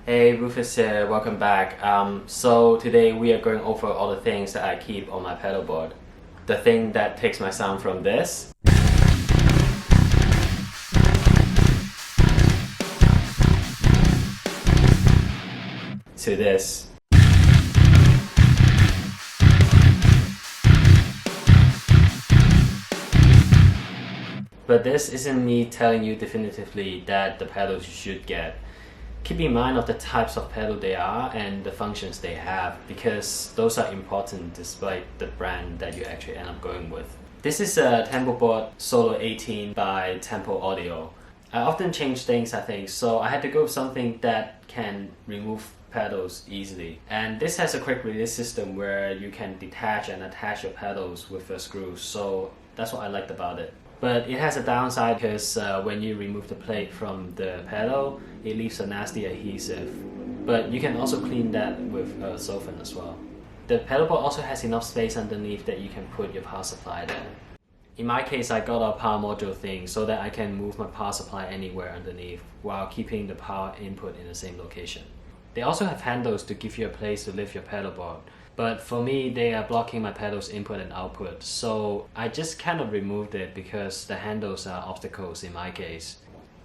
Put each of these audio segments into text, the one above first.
Hey, Rufus here, welcome back. So today we are going over all the things that I keep on my pedalboard. The thing that takes my sound from this to this. But this isn't me telling you definitively that the pedals you should get. Keep in mind of the types of pedal they are and the functions they have, because those are important despite the brand that you actually end up going with. This is a Pedalboard Solo 18 by Tempo Audio. I often change things, I think, so I had to go with something that can remove pedals easily. And this has a quick release system where you can detach and attach your pedals with a screw, so that's what I liked about it. But it has a downside because when you remove the plate from the pedal, it leaves a nasty adhesive. But you can also clean that with a solvent as well. The pedalboard also has enough space underneath that you can put your power supply there. In my case, I got a power module thing so that I can move my power supply anywhere underneath while keeping the power input in the same location. They also have handles to give you a place to lift your pedalboard. But for me, they are blocking my pedals input and output, so I just kind of removed it because the handles are obstacles in my case.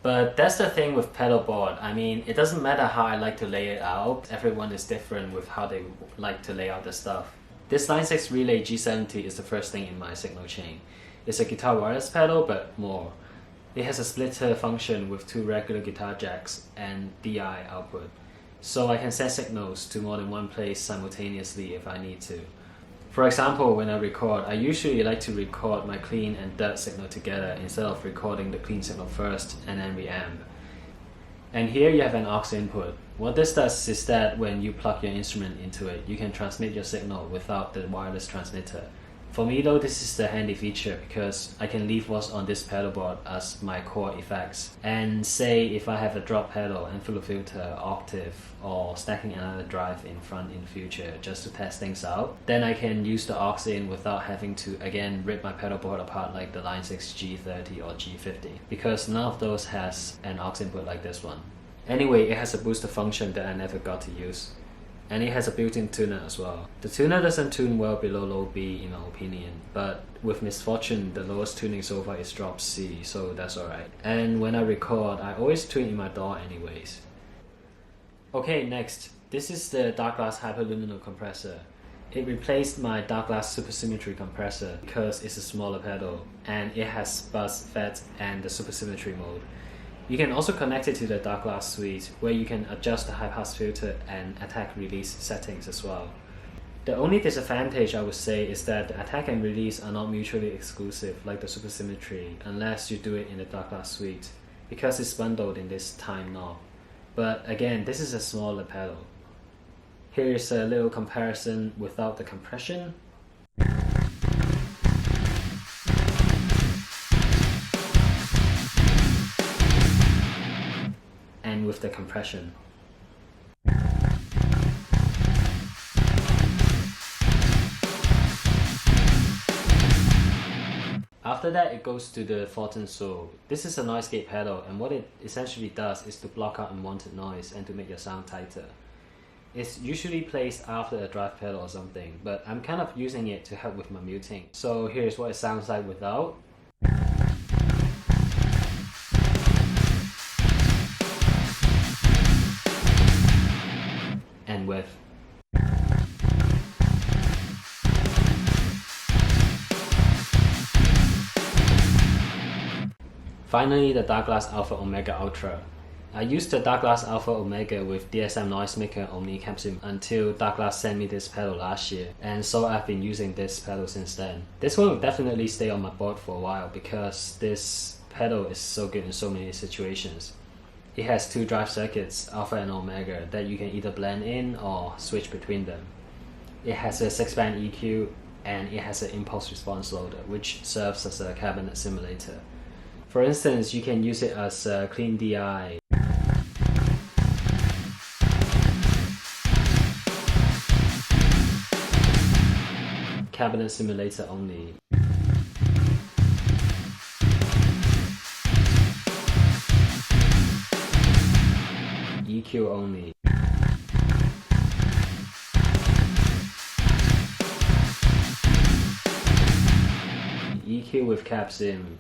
But that's the thing with pedalboard. I mean, it doesn't matter how I like to lay it out. Everyone is different with how they like to lay out the stuff. This Line 6 Relay G70 is the first thing in my signal chain. It's a guitar wireless pedal, but more. It has a splitter function with 2 regular guitar jacks and DI output. So I can send signals to more than one place simultaneously if I need to. For example, when I record, I usually like to record my clean and dirt signal together instead of recording the clean signal first and then reamp. And here you have an aux input. What this does is that when you plug your instrument into it, you can transmit your signal without the wireless transmitter. For me though, this is the handy feature because I can leave what's on this pedalboard as my core effects. And say if I have a drop pedal and full filter, octave, or stacking another drive in front in the future just to test things out, then I can use the aux in without having to again rip my pedalboard apart like the Line 6 G30 or G50, because none of those has an aux input like this one. Anyway, it has a booster function that I never got to use. And it has a built-in tuner as well. The tuner doesn't tune well below low B in my opinion, but with misfortune the lowest tuning so far is drop C, so that's alright. And when I record, I always tune in my DAW anyways. Okay, next. This is the Darkglass Luminal compressor. It replaced my Darkglass Supersymmetry compressor because it's a smaller pedal and it has buzz, FET, and the Supersymmetry mode. You can also connect it to the Darkglass suite, where you can adjust the high-pass filter and attack-release settings as well. The only disadvantage I would say is that the attack and release are not mutually exclusive like the Supersymmetry unless you do it in the Darkglass suite, because it's bundled in this time knob. But again, this is a smaller pedal. Here is a little comparison without the compression. And with the compression. After that, it goes to the Fortin ZUUL. This is a noise gate pedal, and what it essentially does is to block out unwanted noise and to make your sound tighter. It's usually placed after a drive pedal or something, but I'm kind of using it to help with my muting. So here's what it sounds like without. And with. Finally, the Darkglass Alpha Omega Ultra. I used the Darkglass Alpha Omega with DSM Noisemaker Omni Capsule until Darkglass sent me this pedal last year, and so I've been using this pedal since then. This one will definitely stay on my board for a while because this pedal is so good in so many situations. It has 2 drive circuits, Alpha and Omega, that you can either blend in or switch between them. It has a 6-band EQ and it has an impulse response loader, which serves as a cabinet simulator. For instance, you can use it as a clean DI. Cabinet simulator only. EQ only. EQ with cap sim.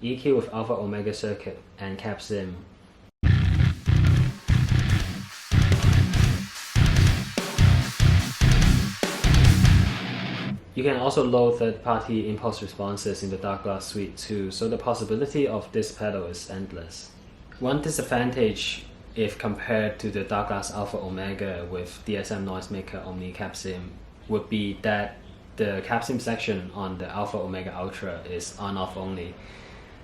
EQ with alpha omega circuit and cap sim. You can also load third-party impulse responses in the Darkglass suite too, so the possibility of this pedal is endless. One disadvantage if compared to the Darkglass Alpha Omega with DSM Noisemaker Omni CapSim would be that the CapSim section on the Alpha Omega Ultra is on-off only.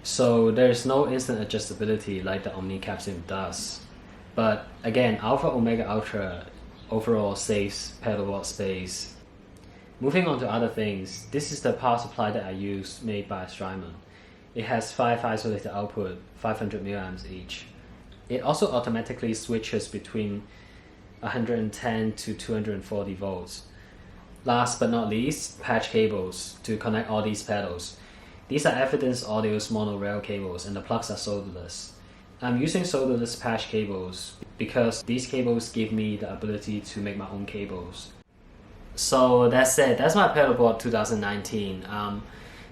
So there's no instant adjustability like the Omni CapSim does. But again, Alpha Omega Ultra overall saves pedalboard space. Moving on to other things, this is the power supply that I use made by Strymon. It has 5 isolated output, 500 mA each. It also automatically switches between 110 to 240 volts. Last but not least, patch cables to connect all these pedals. These are Evidence Audio's Monorail cables and the plugs are solderless. I'm using solderless patch cables because these cables give me the ability to make my own cables. So that's it, that's my Pedalboard 2019.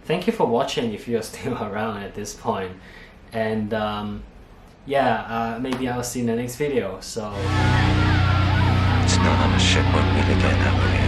Thank you for watching if you're still around at this point. And maybe I'll see you in the next video. So it's not on a ship when we begin,